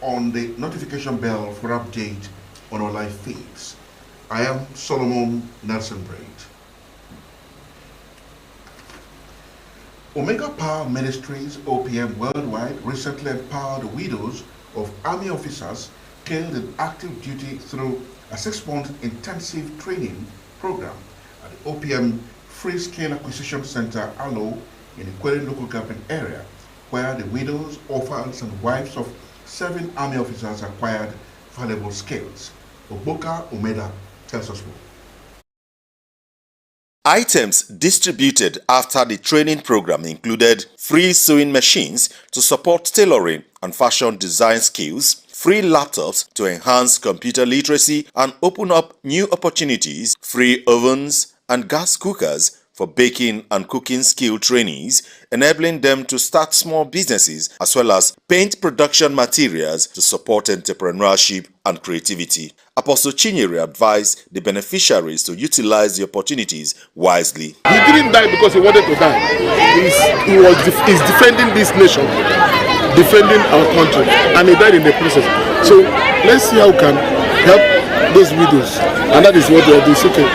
on the notification bell for update on our live feeds. I am Solomon Nelson Braid. Omega Power Ministries OPM Worldwide recently empowered widows of Army officers killed in active duty through a 6-month intensive training program at the OPM Free Scale Acquisition Center, Alo, in the Kwere local government area, where the widows, orphans, and wives of 7 Army officers acquired valuable skills. Ogboka Umeda tells us more. Items distributed after the training program included free sewing machines to support tailoring and fashion design skills, free laptops to enhance computer literacy and open up new opportunities, free ovens and gas cookers for baking and cooking skill trainees, enabling them to start small businesses, as well as paint production materials to support entrepreneurship and creativity. Apostle Chinyere advised the beneficiaries to utilize the opportunities wisely. He didn't die because he wanted to die. He's defending this nation, defending our country, and he died in the process. So let's see how we can help those widows, and that is what we are doing. Okay,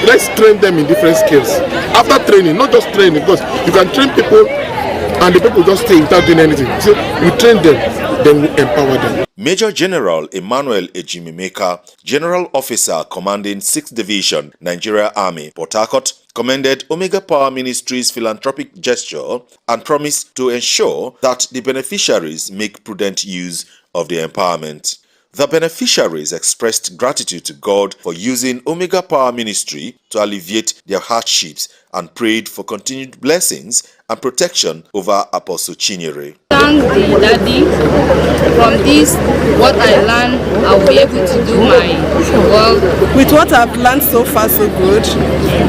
let's train them in different skills. After training, not just training, because you can train people and the people just stay without doing anything. So we train them, then we empower them. Major General Emmanuel Ejimimeka, General Officer commanding 6th Division, Nigeria Army, Port Harcourt, commended Omega Power Ministries' philanthropic gesture and promised to ensure that the beneficiaries make prudent use of the empowerment. The beneficiaries expressed gratitude to God for using Omega Power Ministry to alleviate their hardships and prayed for continued blessings and protection over Apostle Chinyere. Thank the daddy. From this, what I learned, I will be able to do my work. With what I've learned so far, so good,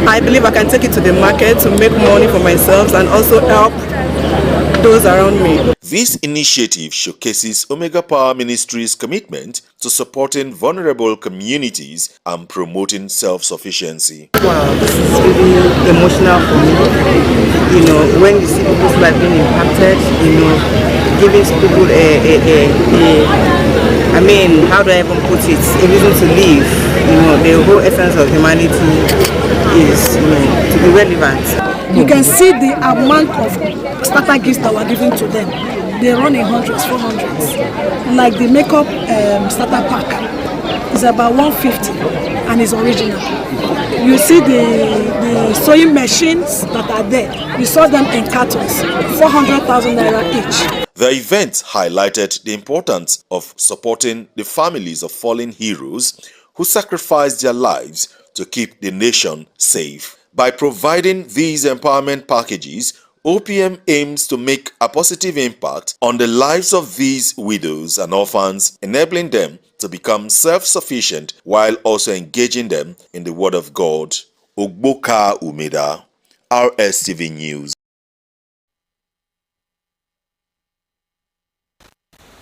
I believe I can take it to the market to make money for myself and also help those around me. This initiative showcases Omega Power Ministries' commitment to supporting vulnerable communities and promoting self-sufficiency. Wow, this is really emotional for me. You know, when you see people's life being impacted, you know, giving people I mean, how do I even put it? A reason to live. You know, the whole essence of humanity is, you know, to be relevant. You can see the amount of starter gifts that were given to them. They run in hundreds, 400s. Like the makeup starter pack is about 150 and is original. You see the sewing machines that are there. We saw them in cartons, 400,000 naira each. The event highlighted the importance of supporting the families of fallen heroes who sacrificed their lives to keep the nation safe. By providing these empowerment packages, OPM aims to make a positive impact on the lives of these widows and orphans, enabling them to become self-sufficient while also engaging them in the Word of God. Ogboka Umeda, Rstv News.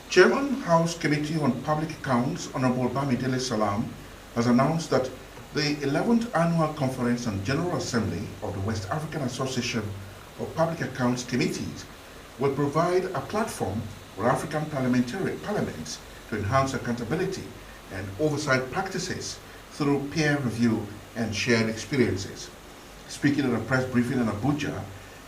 Chairman House Committee on Public Accounts, Honorable Bamidele Salam, has announced that the 11th Annual Conference and General Assembly of the West African Association of Public Accounts Committees will provide a platform for African parliaments to enhance accountability and oversight practices through peer review and shared experiences. Speaking at a press briefing in Abuja,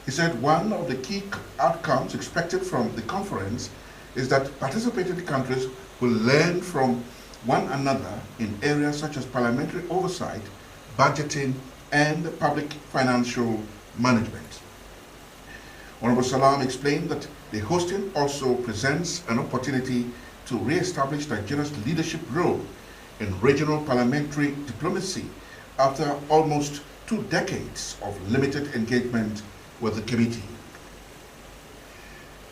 he said one of the key outcomes expected from the conference is that participating countries will learn from one another in areas such as parliamentary oversight, budgeting, and public financial management. Honorable Salam explained that the hosting also presents an opportunity to re-establish Nigeria's leadership role in regional parliamentary diplomacy after almost 2 decades of limited engagement with the committee.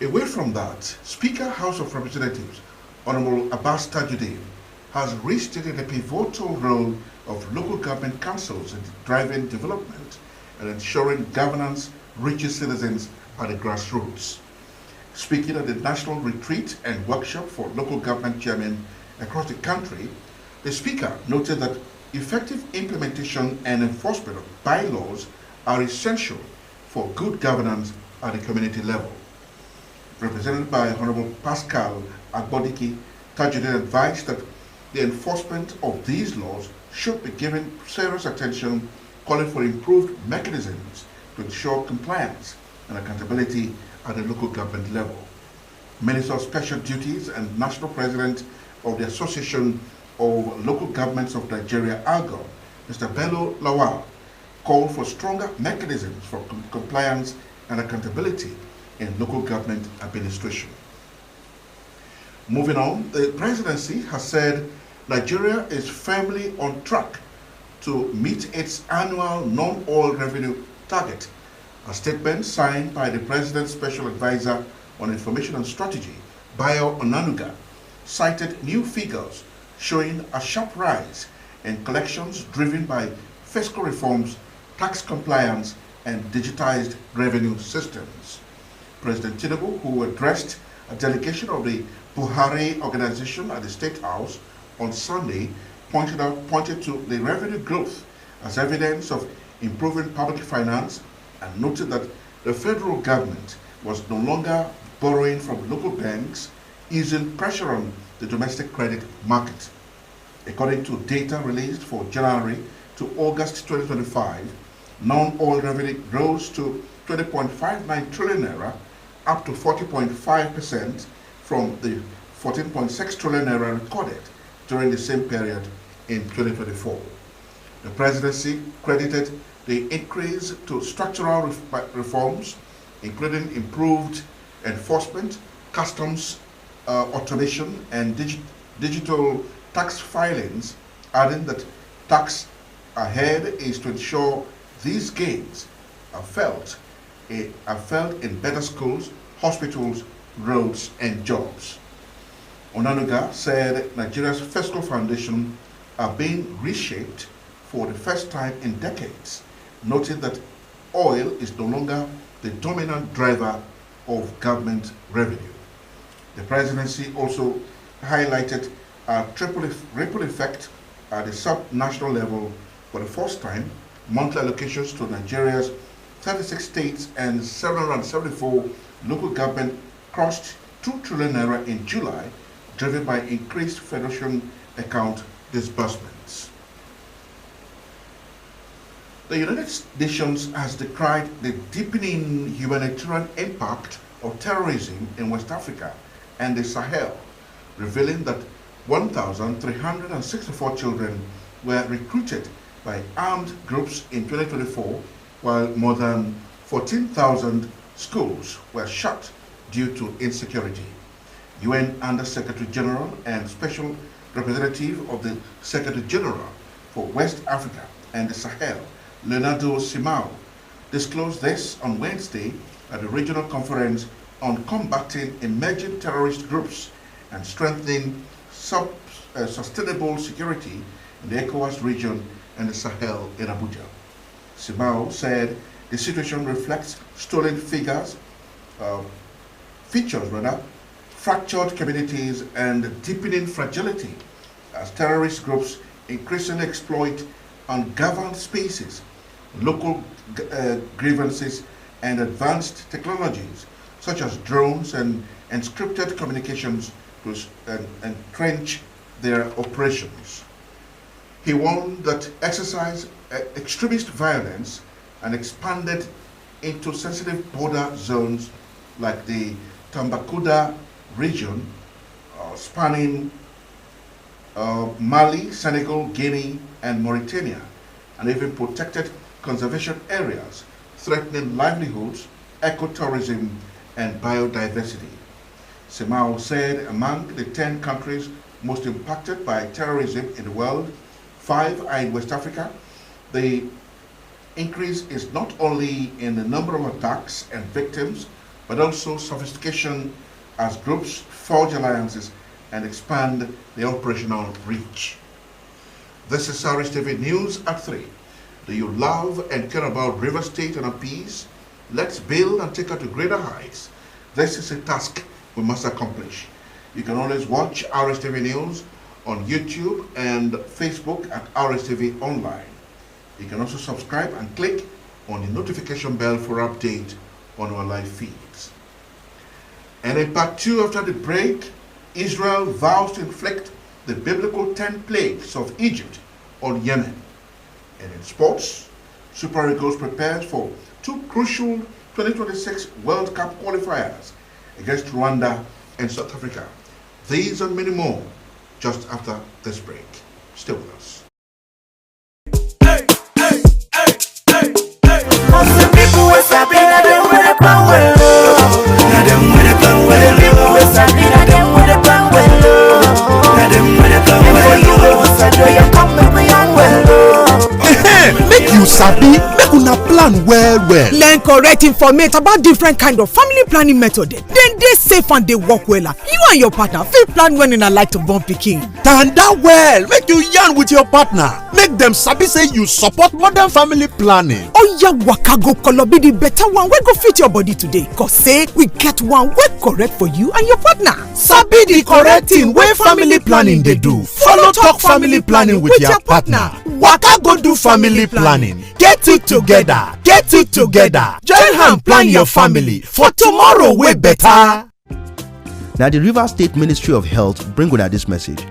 Away from that, Speaker House of Representatives, Honorable Abbas Tajuddin, has restated the pivotal role of local government councils in driving development and ensuring governance reaches citizens at the grassroots. Speaking at the National Retreat and Workshop for Local Government Chairmen across the country, the Speaker noted that effective implementation and enforcement of bylaws are essential for good governance at the community level. represented by Honorable Pascal Agbodiki, Tajuddin advised that the enforcement of these laws should be given serious attention, calling for improved mechanisms to ensure compliance and accountability at the local government level. Minister of Special Duties and National President of the Association of Local Governments of Nigeria, ALGO, Mr. Bello Lawal, called for stronger mechanisms for compliance and accountability in local government administration. Moving on, the presidency has said Nigeria is firmly on track to meet its annual non-oil revenue target. A statement signed by the President's Special Advisor on Information and Strategy, Bayo Onanuga, cited new figures showing a sharp rise in collections driven by fiscal reforms, tax compliance, and digitized revenue systems. President Tinubu, who addressed a delegation of the Buhari organization at the State House on Sunday, pointed to the revenue growth as evidence of improving public finance and noted that the federal government was no longer borrowing from local banks, easing pressure on the domestic credit market. According to data released for January to August 2025, non-oil revenue rose to 20.59 trillion naira, up to 40.5% from the 14.6 trillion naira recorded during the same period in 2024. The presidency credited the increase to structural reforms, including improved enforcement, customs automation, and digital tax filings, adding that tax ahead is to ensure these gains are felt in better schools, hospitals, roads, and jobs. Onanuga said Nigeria's fiscal foundation are being reshaped for the first time in decades, noting that oil is no longer the dominant driver of government revenue. The presidency also highlighted a ripple effect at the sub-national level. For the first time, monthly allocations to Nigeria's 36 states and 774 local government crossed 2 trillion naira in July, driven by increased federation account disbursements. The United Nations has decried the deepening humanitarian impact of terrorism in West Africa and the Sahel, revealing that 1,364 children were recruited by armed groups in 2024, while more than 14,000 schools were shut due to insecurity. UN Under-Secretary General and Special Representative of the Secretary General for West Africa and the Sahel, Leonardo Simao, disclosed this on Wednesday at the Regional Conference on Combating Emerging Terrorist Groups and Strengthening Sustainable Security in the ECOWAS region and the Sahel in Abuja. Simao said the situation reflects stolen features, fractured communities, and deepening fragility as terrorist groups increasingly exploit ungoverned spaces, local grievances, and advanced technologies such as drones and encrypted communications to entrench their operations. He warned that extremist violence and expanded into sensitive border zones like the Tambacounda region, spanning Mali, Senegal, Guinea, and Mauritania, and even protected conservation areas, threatening livelihoods, ecotourism, and biodiversity. Simao said among the 10 countries most impacted by terrorism in the world, 5 are in West Africa. The increase is not only in the number of attacks and victims, but also sophistication as groups forge alliances and expand their operational reach. This is Rstv News at 3. Do you love and care about River State and our peace? Let's build and take her to greater heights. This is a task we must accomplish. You can always watch Rstv News on YouTube and Facebook at Rstv Online. You can also subscribe and click on the notification bell for update on our live feeds. And in part 2 after the break, Israel vows to inflict the biblical 10 plagues of Egypt on Yemen. And in sports, Super Eagles prepares for 2 crucial 2026 World Cup qualifiers against Rwanda and South Africa. These and many more just after this break. Stay with us. Make you sabi, make una plan well. Learn correct information about different kind of family planning method. Then dey safe and dey work well. You and your partner fit plan when una like to born pikin. Tanda well, make you yarn with your partner. Make them sabi say you support modern family planning. Oya waka go kolobi the better one wey go fit your body today. Cause say we get one wey correct for you and your partner. Sabi the correct thing wey family planning dey do. Follow talk family planning with your partner. Waka go do family planning. Get it together. Get it together. Join hand plan your family for tomorrow way better. Now the Rivers State Ministry of Health bring with this message.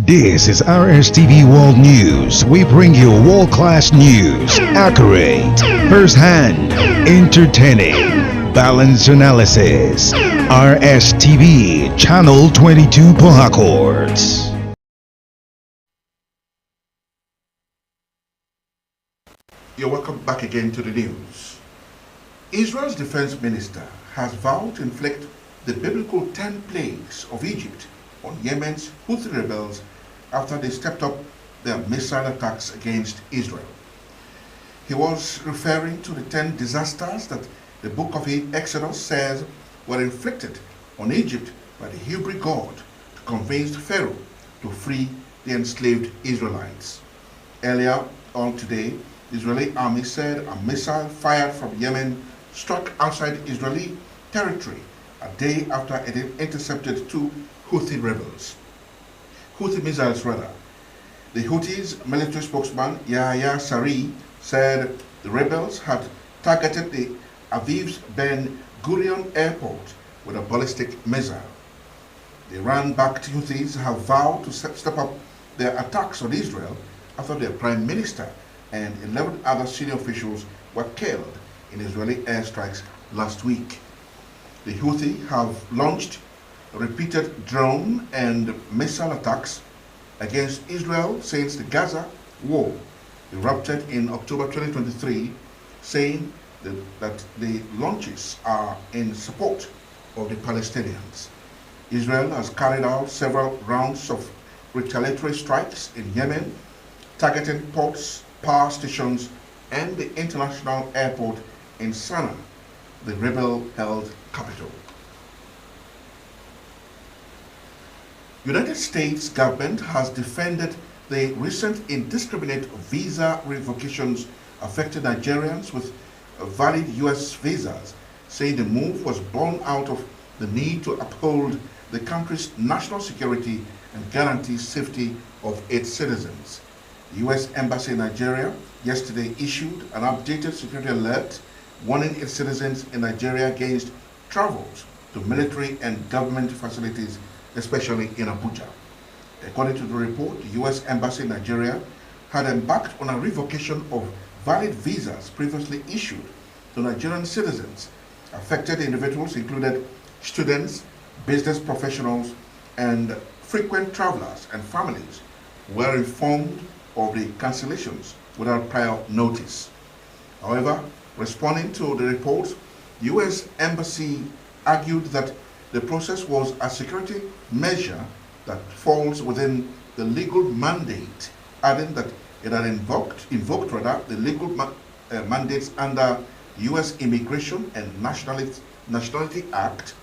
This is Rstv World News. We bring you world-class news, accurate, first-hand, entertaining, balanced analysis. Rstv, Channel 22 Port Harcourt. You're welcome back again to the news. Israel's defense minister has vowed to inflict the biblical 10 plagues of Egypt on Yemen's Houthi rebels after they stepped up their missile attacks against Israel. He was referring to the 10 disasters that the book of Exodus says were inflicted on Egypt by the Hebrew God to convince Pharaoh to free the enslaved Israelites. Earlier on today, the Israeli army said a missile fired from Yemen struck outside Israeli territory a day after it intercepted 2 Houthi rebels. Houthi missiles rather. The Houthis' military spokesman Yahya Sari said the rebels had targeted the Aviv's Ben Gurion airport with a ballistic missile. The Iran-backed Houthis have vowed to step up their attacks on Israel after their prime minister and 11 other senior officials were killed in Israeli airstrikes last week. The Houthi have launched repeated drone and missile attacks against Israel since the Gaza war erupted in October 2023, saying that the launches are in support of the Palestinians. Israel has carried out several rounds of retaliatory strikes in Yemen, targeting ports, power stations, and the international airport in Sana'a, the rebel-held capital. United States government has defended the recent indiscriminate visa revocations affecting Nigerians with valid U.S. visas, saying the move was born out of the need to uphold the country's national security and guarantee safety of its citizens. The U.S. Embassy in Nigeria yesterday issued an updated security alert warning its citizens in Nigeria against travels to military and government facilities, especially in Abuja. According to the report, the U.S. Embassy in Nigeria had embarked on a revocation of valid visas previously issued to Nigerian citizens. Affected individuals included students, business professionals, and frequent travelers and families were informed of the cancellations without prior notice. However, responding to the report, the U.S. Embassy argued that the process was a security measure that falls within the legal mandate, adding that it had invoked the legal mandates under U.S. Immigration and Nationality Act,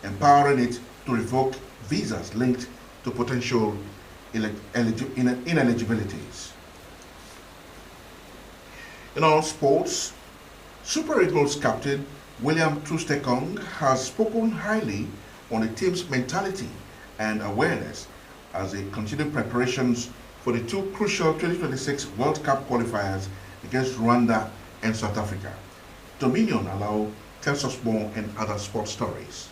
empowering it to revoke visas linked to potential ineligibilities. In all sports, Super Eagles captain William Troost-Ekong has spoken highly on the team's mentality and awareness as they continue preparations for the 2 crucial 2026 World Cup qualifiers against Rwanda and South Africa. Dominion allow tells us more in other sports stories.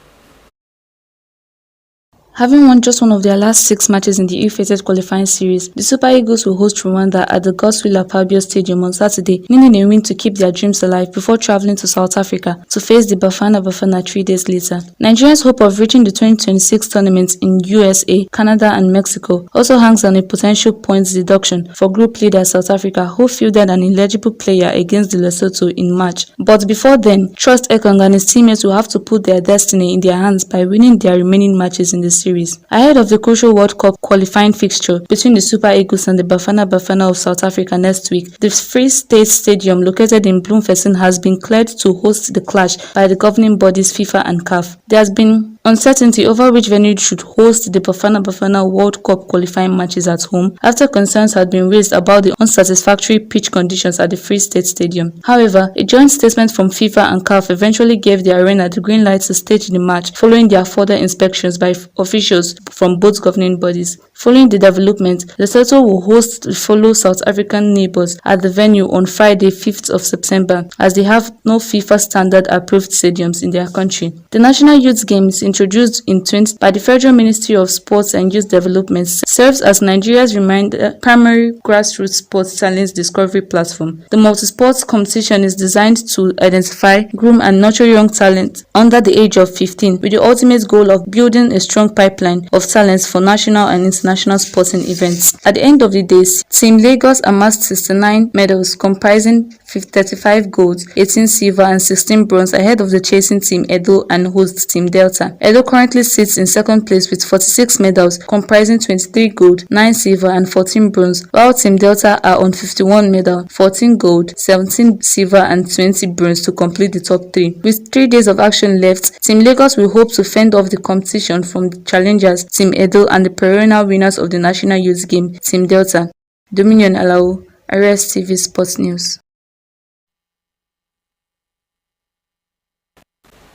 Having won just one of their last 6 matches in the ill-fated qualifying series, the Super Eagles will host Rwanda at the Godswill Akpabio Stadium on Saturday, needing a win to keep their dreams alive before travelling to South Africa to face the Bafana Bafana 3 days later. Nigeria's hope of reaching the 2026 tournament in USA, Canada and Mexico also hangs on a potential points deduction for group leader South Africa, who fielded an illegible player against the Lesotho in March. But before then, Trust Ekong and his teammates will have to put their destiny in their hands by winning their remaining matches in the series. Ahead of the crucial World Cup qualifying fixture between the Super Eagles and the Bafana Bafana of South Africa next week, the Free State Stadium located in Bloemfontein has been cleared to host the clash by the governing bodies FIFA and CAF. There has been uncertainty over which venue should host the Bafana Bafana World Cup qualifying matches at home after concerns had been raised about the unsatisfactory pitch conditions at the Free State Stadium. However, a joint statement from FIFA and CAF eventually gave the arena the green light to stage the match following their further inspections by officials from both governing bodies. Following the development, Lesotho will host the fellow South African neighbours at the venue on Friday, 5th of September, as they have no FIFA standard approved stadiums in their country. The National Youth Games, introduced in 20 by the Federal Ministry of Sports and Youth Development, serves as Nigeria's primary grassroots sports talent discovery platform. The multi-sports competition is designed to identify, groom and nurture young talent under the age of 15, with the ultimate goal of building a strong pipeline of talents for national and international sporting events. At the end of the day, Team Lagos amassed 69 medals comprising 35 gold, 18 silver and 16 bronze ahead of the chasing Team Edo and host Team Delta. Edo currently sits in second place with 46 medals comprising 23 gold, 9 silver and 14 bronze, while Team Delta are on 51 medals, 14 gold, 17 silver and 20 bronze to complete the top 3. With 3 days of action left, Team Lagos will hope to fend off the competition from the challengers Team Edo and the perennial winners of the National Youth Game, Team Delta. Dominion Alao, Rstv Sports News.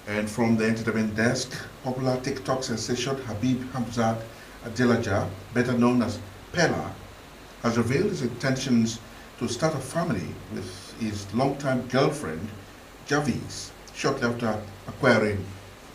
And from the entertainment desk, popular TikTok sensation Habib Hamzat Adelaja, better known as Pella, has revealed his intentions to start a family with his longtime girlfriend, Javis, shortly after acquiring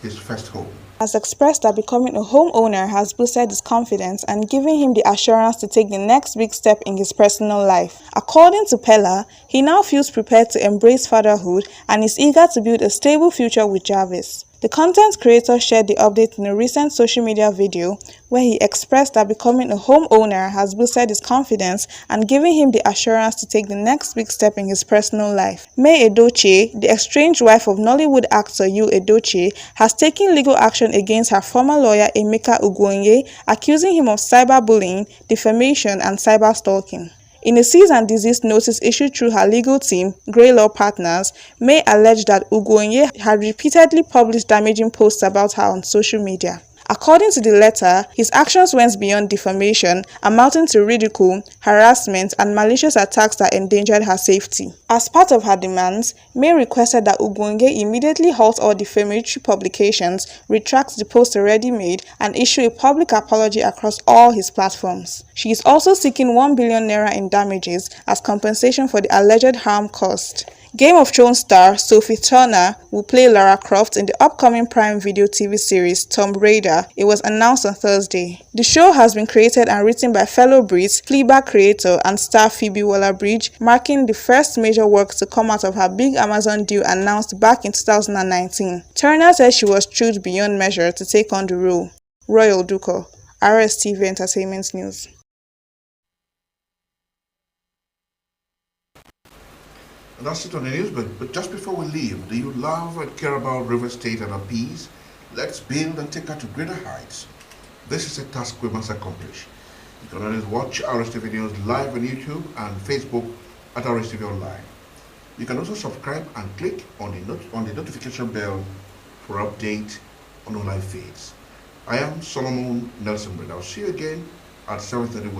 his first home. Has expressed that becoming a homeowner has boosted his confidence and given him the assurance to take the next big step in his personal life. According to Pella, he now feels prepared to embrace fatherhood and is eager to build a stable future with Jarvis. The content creator shared the update in a recent social media video where he expressed that becoming a homeowner has boosted his confidence and given him the assurance to take the next big step in his personal life. May Edochie, the estranged wife of Nollywood actor Yu Edochie, has taken legal action against her former lawyer Emeka Ugwuonye, accusing him of cyberbullying, defamation and cyber stalking. In a cease and desist notice issued through her legal team, Grey Law Partners, May alleged that Ugwuonye had repeatedly published damaging posts about her on social media. According to the letter, his actions went beyond defamation, amounting to ridicule, harassment, and malicious attacks that endangered her safety. As part of her demands, May requested that Ugwuonye immediately halt all defamatory publications, retract the post already made, and issue a public apology across all his platforms. She is also seeking 1 billion naira in damages as compensation for the alleged harm caused. Game of Thrones star Sophie Turner will play Lara Croft in the upcoming Prime Video TV series Tomb Raider. It was announced on Thursday. The show has been created and written by fellow Brits, Fleabag creator and star Phoebe Waller-Bridge, marking the first major work to come out of her big Amazon deal announced back in 2019. Turner said she was thrilled beyond measure to take on the role. Royal Duco, Rstv Entertainment News. And that's it on the news, but just before we leave, do you love and care about River State and our peace? Let's build and take her to greater heights. This is a task we must accomplish. You can always watch Rstv News live on YouTube and Facebook at Rstv Online. You can also subscribe and click on the notification bell for update on our live feeds. I am Solomon Nelson Brand. I'll see you again at 7:30.